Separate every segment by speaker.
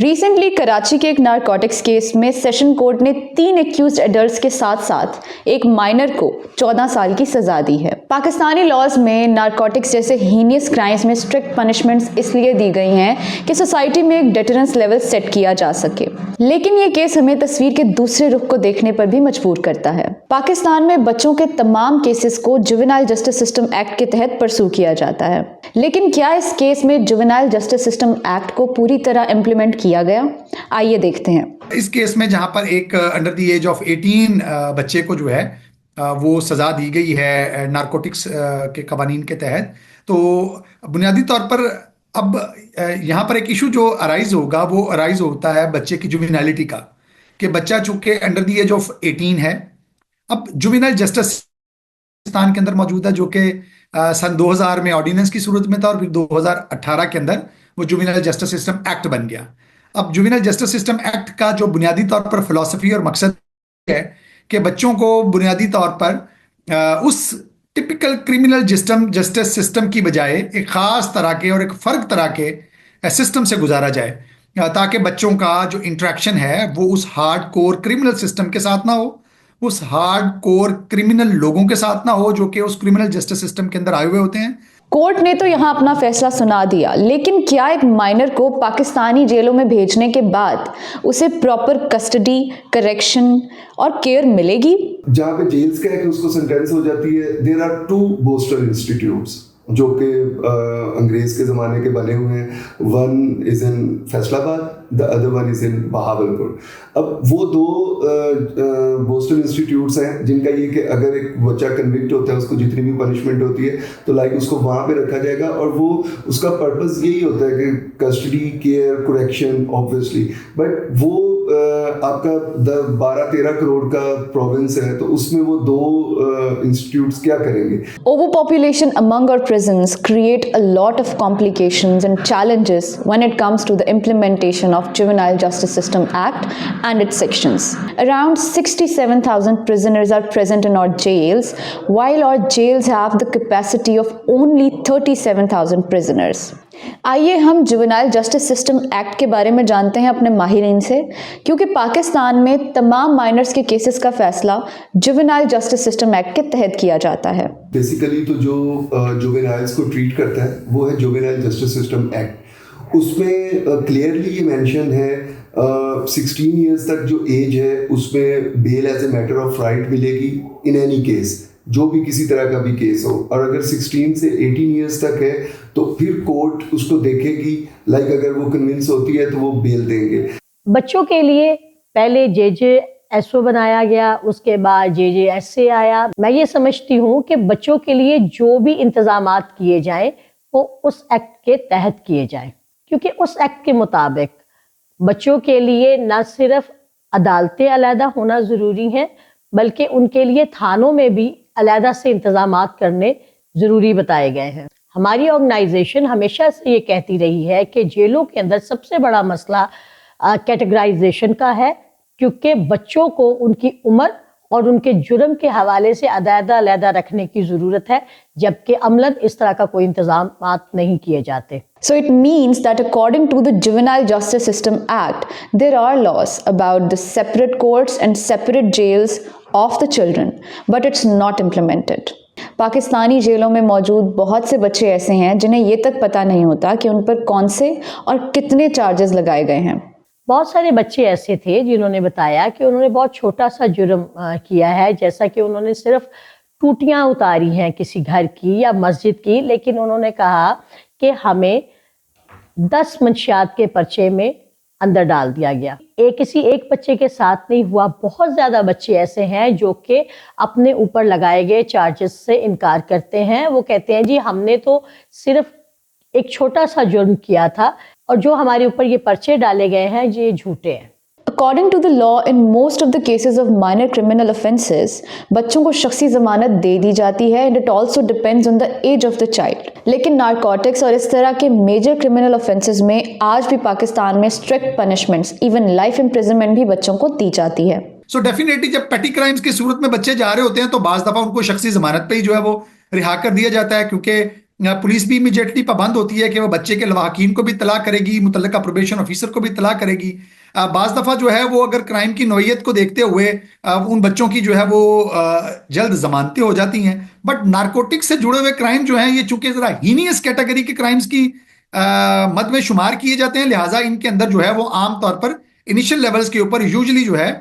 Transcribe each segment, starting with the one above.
Speaker 1: Recently Karachi के एक narcotics case में सेशन कोर्ट ने 3 एक्यूज्ड एडल्ट्स के साथ साथ एक माइनर को 14 साल की सजा दी है। पाकिस्तानी लॉज में नारकोटिक्स जैसे हीनियस क्राइम्स में स्ट्रिक्ट पनिशमेंट्स इसलिए दी गई हैं कि सोसाइटी में एक डेटरेंस लेवल सेट किया जा सके। लेकिन ये केस हमें तस्वीर के दूसरे रुख को देखने पर भी मजबूर करता है। पाकिस्तान में बच्चों के तमाम केसेस को जुवेनाइल जस्टिस सिस्टम एक्ट के तहत परसू किया जाता है, लेकिन क्या इस केस में जुवेनाइल जस्टिस सिस्टम एक्ट को पूरी तरह इम्प्लीमेंट किया गया? आइए देखते हैं।
Speaker 2: इस केस में जहां पर एक अंडर द एज ऑफ 18 बच्चे को जो है वो सजा दी गई है नारकोटिक्स के कवानीन के तहत, तो बुनियादी तौर पर अब यहाँ पर एक इशू जो अराइज होगा वो अराइज होता है बच्चे की जुवेनाइलिटी का, कि बच्चा चूंकि अंडर द एज ऑफ 18 है। अब जुवेनाइल जस्टिस पाकिस्तान के अंदर मौजूद है, जो कि सन 2000 में ऑर्डिनेंस की सूरत में था और फिर 2018 के अंदर वो जुवेनाइल जस्टिस सिस्टम एक्ट बन गया। अब जुवेनाइल जस्टिस सिस्टम एक्ट का जो बुनियादी तौर पर फिलॉसफी और मकसद है कि बच्चों को बुनियादी तौर पर उस टिपिकल क्रिमिनल जस्टिस सिस्टम की बजाय एक खास तरह के और एक फर्क तरह के सिस्टम से गुजारा जाए, ताकि बच्चों का जो इंटरेक्शन है वो उस हार्ड कोर क्रिमिनल सिस्टम के साथ ना हो, उस हार्ड कोर क्रिमिनल लोगों के साथ ना हो जो कि उस क्रिमिनल जस्टिस सिस्टम के अंदर आए हुए होते हैं।
Speaker 1: कोर्ट ने तो यहाँ अपना फैसला सुना दिया, लेकिन क्या एक माइनर को पाकिस्तानी जेलों में भेजने के बाद उसे प्रॉपर कस्टडी, करेक्शन और केयर मिलेगी?
Speaker 3: जहाँ पे जेल्स कह के उसको सेंटेंस हो जाती है, देयर आर 2 बोस्टर इंस्टीट्यूट्स जो कि अंग्रेज के ज़माने के बने हुए हैं। One is in Faisalabad, the other one is in Bahawalpur. अब वो 2 बोस्टन इंस्टीट्यूट्स हैं जिनका ये कि अगर एक बच्चा कन्विक्ट होता है, उसको जितनी भी पनिशमेंट होती है तो लाइक उसको वहाँ पे रखा जाएगा, और वो उसका पर्पस यही होता है कि custody, care, correction obviously. But वो आपका 12-13 करोड़ का प्रोविंस है, तो उसमें वो 2 इंस्टीट्यूट्स क्या करेंगे?
Speaker 1: Overpopulation among our prisons create a lot of complications and challenges when it comes to the implementation of Juvenile Justice System Act and its sections. Around 67,000 prisoners are present in our jails, while our jails have the capacity of only 37,000 prisoners. आइए हम juvenile justice system act के बारे में जानते हैं अपने माहिरीन से, क्योंकि पाकिस्तान में तमाम माइनर्स के केसेस का फैसला जुवेनाइल जस्टिस सिस्टम एक्ट के तहत किया जाता है।
Speaker 3: बेसिकली तो जो जुवेनाइल्स को ट्रीट करता है वो है जुवेनाइल जस्टिस सिस्टम एक्ट। उसमें क्लियरली ये मेंशन है 16 ईयर्स तक जो एज है उसमें bail as a matter of right मिलेगी इन एनी केस, जो भी किसी तरह का भी केस हो। और अगर 16 से 18 ईयर्स तक है तो फिर कोर्ट उसको देखेगी, लाइक अगर वो कन्विंस होती है तो वो बेल देंगे।
Speaker 4: बच्चों के लिए पहले JJSO बनाया गया, उसके बाद JJSA आया। मैं ये समझती हूँ कि बच्चों के लिए जो भी इंतजामात किए जाएं वो उस एक्ट के तहत किए जाएं, क्योंकि उस एक्ट के मुताबिक बच्चों के लिए न सिर्फ अदालतें अलहदा होना ज़रूरी हैं, बल्कि उनके लिए थानों में भी अलहदा से इंतजामात करने ज़रूरी बताए गए हैं। हमारी ऑर्गेनाइजेशन हमेशा से ये कहती रही है कि जेलों के अंदर सबसे बड़ा मसला कैटेगराइजेशन का है, क्योंकि बच्चों को उनकी उम्र और उनके जुर्म के हवाले से अलहदा रखने की ज़रूरत है, जबकि अमलन इस तरह का कोई इंतजाम नहीं किए जाते।
Speaker 1: So it means that according to the Juvenile Justice System Act, there are laws about the separate courts and separate jails of the children, but it's not implemented. Pakistani जेलों में मौजूद बहुत से बच्चे ऐसे हैं जिन्हें ये तक पता नहीं होता कि उन पर कौन से और कितने चार्जेस लगाए गए हैं।
Speaker 4: बहुत सारे बच्चे ऐसे थे जिन्होंने बताया कि उन्होंने बहुत छोटा सा जुर्म किया है, जैसा कि उन्होंने सिर्फ टूटियां उतारी हैं किसी घर की या मस्जिद की, लेकिन उन्होंने कहा कि हमें 10 मंशियात के पर्चे में अंदर डाल दिया गया। किसी एक बच्चे के साथ नहीं हुआ, बहुत ज़्यादा बच्चे ऐसे हैं जो कि अपने ऊपर लगाए गए चार्जेस से इनकार करते हैं। वो कहते हैं जी हमने तो सिर्फ एक छोटा सा जुर्म किया था और जो हमारे ऊपर ये पर्चे डाले गए हैं ये झूठे हैं।
Speaker 1: According to the law, in most of the cases of minor criminal offences, बच्चों को शख्सी ज़मानत दे दी जाती है and it also depends on the age of the child. लेकिन नारकोटिक्स और इस तरह के मेजर क्रिमिनल ऑफेंसेस में आज भी पाकिस्तान में strict punishments, even life imprisonment भी बच्चों को दी जाती है।
Speaker 2: सो डेफिनेटली जब पेटी क्राइम्स की सूरत में बच्चे जा रहे होते हैं तो बाज दफा उनको शख्सी जमानत पे ही जो है वो रिहा कर दिया जाता है, क्योंकि पुलिस भी इमीडिएटली पाबंद होती है कि वो बच्चे के लवाहकीन को भी इत्तला करेगी, मुतल्लिका प्रोबेशन ऑफिसर को भी इत्तला करेगी। बाज़ दफ़ा जो है वो अगर क्राइम की नौइयत को देखते हुए उन बच्चों की जो है वो जल्द जमानतें हो जाती हैं। बट नारकोटिक्स से जुड़े हुए क्राइम जो हैं ये चूंकि ज़रा हीनियस कैटेगरी के क्राइम्स की मद में शुमार किए जाते हैं, लिहाजा इनके अंदर जो है वो आम तौर पर इनिशियल लेवल्स के ऊपर यूजुअली जो है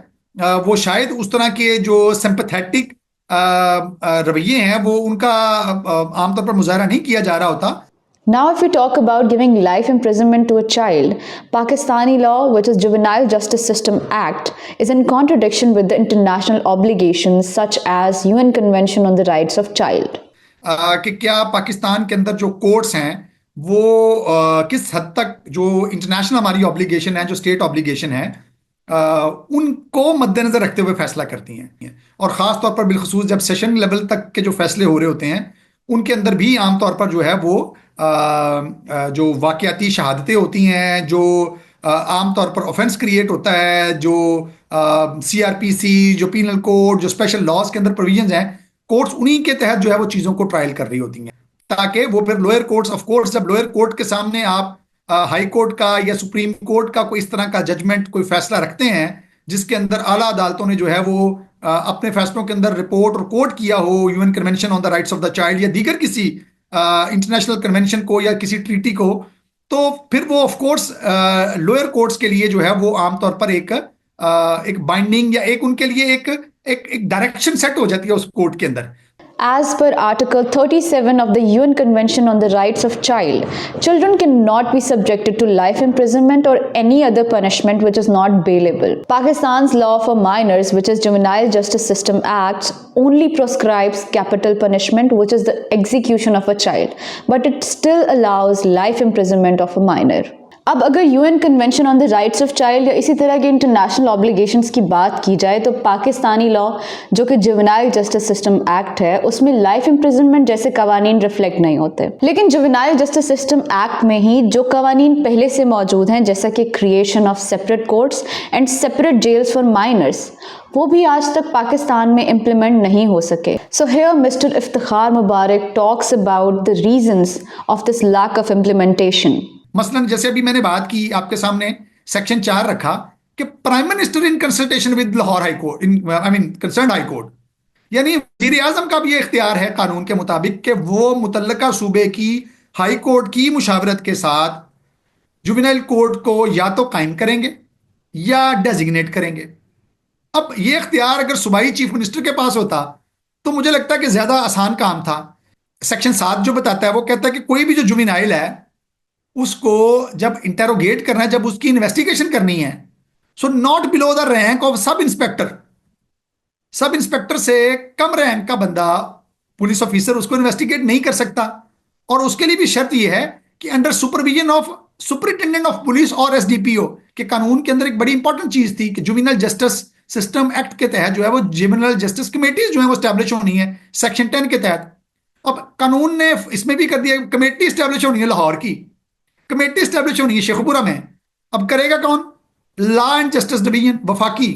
Speaker 2: वो शायद उस तरह के जो सिंपैथेटिक रवैये हैं वो उनका आमतौर पर मुजाहरा नहीं किया जा रहा होता।
Speaker 1: Now, if we talk about giving life imprisonment to a child, Pakistani law, which is Juvenile Justice System Act, is in contradiction with the international obligations such as UN Convention on the Rights of Child.
Speaker 2: कि क्या पाकिस्तान के अंदर जो courts हैं वो किस हद तक जो इंटरनेशनल हमारी ऑब्लिगेशन है, जो स्टेट ऑब्लिगेशन है, उनको मद्देनजर रखते हुए फैसला करती हैं। और ख़ास तौर पर बिलखसूस जब सेशन लेवल तक के जो फैसले हो रहे होते हैं उनके अंदर भी आमतौर पर जो है वो जो वाक़याती शहादतें होती हैं, जो आमतौर पर ऑफेंस क्रिएट होता है, जो CRPC, जो पीनल कोड, जो स्पेशल लॉज के अंदर प्रोविजंस हैं, कोर्ट्स उन्हीं के तहत जो है वो चीज़ों को ट्रायल कर रही होती हैं ताकि वो फिर लोअर कोर्ट्स, ऑफ कोर्स जब लोअर कोर्ट के सामने आप हाई कोर्ट का या सुप्रीम कोर्ट का कोई इस तरह का जजमेंट, कोई फैसला रखते हैं जिसके अंदर आला अदालतों ने जो है वो अपने फैसलों के अंदर रिपोर्ट और कोट किया हो UN convention on the rights of the child या दीगर किसी इंटरनेशनल कन्वेंशन को या किसी ट्रीटी को, तो फिर वो ऑफ कोर्स लोअर कोर्ट्स के लिए जो है वो आमतौर पर एक बाइंडिंग या एक उनके लिए एक डायरेक्शन सेट हो जाती है उस कोर्ट के अंदर।
Speaker 1: As per Article 37 of the UN Convention on the Rights of Child, children cannot be subjected to life imprisonment or any other punishment which is not bailable. Pakistan's law for minors, which is Juvenile Justice System Act, only prescribes capital punishment, which is the execution of a child, but it still allows life imprisonment of a minor. अब अगर UN convention on the rights of child या इसी तरह के international obligations की बात की जाए तो पाकिस्तानी लॉ जो कि जुवेनाइल जस्टिस सिस्टम एक्ट है उसमें लाइफ इम्प्रिजनमेंट जैसे कवानीन रिफ्लेक्ट नहीं होते। लेकिन जुवेनाइल जस्टिस सिस्टम एक्ट में ही जो कवानीन पहले से मौजूद हैं, जैसा कि creation of separate courts and separate jails for minors, वो भी आज तक पाकिस्तान में इम्प्लीमेंट नहीं हो सके। So here mister Iftikhar Mubarak talks about the reasons of this lack of implementation.
Speaker 2: मसलन जैसे अभी मैंने बात की आपके सामने सेक्शन 4 रखा कि prime minister in consultation with Lahore high court, concern high court, यानी वज़ीर आज़म का भी इख्तियार है कानून के मुताबिक कि वो मुतल्लका सूबे की हाई कोर्ट की मुशावरत के साथ जुवेनाइल कोर्ट को या तो कायम करेंगे या डेजिग्नेट करेंगे। अब ये इख्तियार अगर सूबाई चीफ मिनिस्टर के पास होता तो मुझे लगता है कि ज्यादा आसान काम था। सेक्शन 7 जो बताता है वो कहता है कि कोई भी जो जुवेनाइल है उसको जब इंटेरोगेट करना है, जब उसकी इन्वेस्टिगेशन करनी है, so not below the rank of sub inspector. Sub inspector से कम रैंक का बंदा, पुलिस ऑफिसर, उसको इन्वेस्टिगेट नहीं कर सकता। और उसके लिए भी शर्त यह है कि under supervision of superintendent of police और SDPO के कानून के अंदर एक बड़ी इंपॉर्टेंट चीज थी कि जुवेनाइल जस्टिस सिस्टम एक्ट के तहत जो है वो जुवेनाइल जस्टिस कमेटीज जो है वो स्टैब्लिश होनी है सेक्शन 10 के तहत। अब कानून ने इसमें भी कर दिया, कमेटी स्टैब्लिश होनी है लाहौर की, कमेटी स्टैब्लिश होनी है शेखपुरा में। अब करेगा कौन? लॉ एंड जस्टिस डिवीजन, वफाकी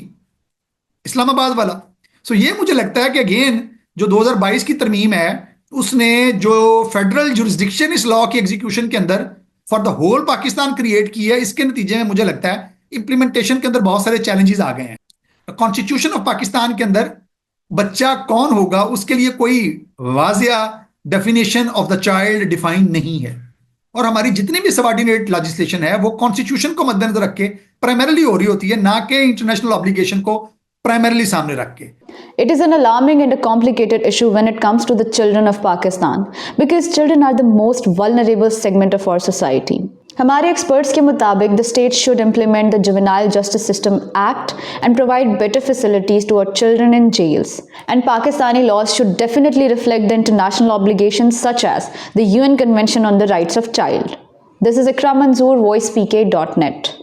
Speaker 2: इस्लामाबाद वाला। सो ये मुझे लगता है कि अगेन जो 2022 की तरमीम है उसने जो फेडरल जुरिस्डिक्शन इस लॉ की एग्जीक्यूशन के अंदर for the whole Pakistan create की है, इसके नतीजे में मुझे लगता है इंप्लीमेंटेशन के अंदर बहुत सारे चैलेंजेस आ गए हैं। कॉन्स्टिट्यूशन ऑफ पाकिस्तान के अंदर बच्चा कौन होगा उसके लिए कोई वाजिया definition of the child define नहीं है, और हमारी जितनी भी सबऑर्डिनेट लेजिस्लेशन है वो कॉन्स्टिट्यूशन को मद्देनजर रख के प्राइमरीली हो रही होती है, ना कि इंटरनेशनल ऑब्लिगेशन को प्राइमरीली सामने रख के।
Speaker 1: It is an alarming and a complicated issue when it comes to the children of Pakistan because children are the most vulnerable segment of our society. हमारे एक्सपर्ट्स के मुताबिक the state should implement the Juvenile Justice System Act and provide better facilities to our children in jails. And Pakistani laws should definitely reflect the international obligations such as the UN Convention on the Rights of Child. This is Ikram Manzoor, voicepk.net.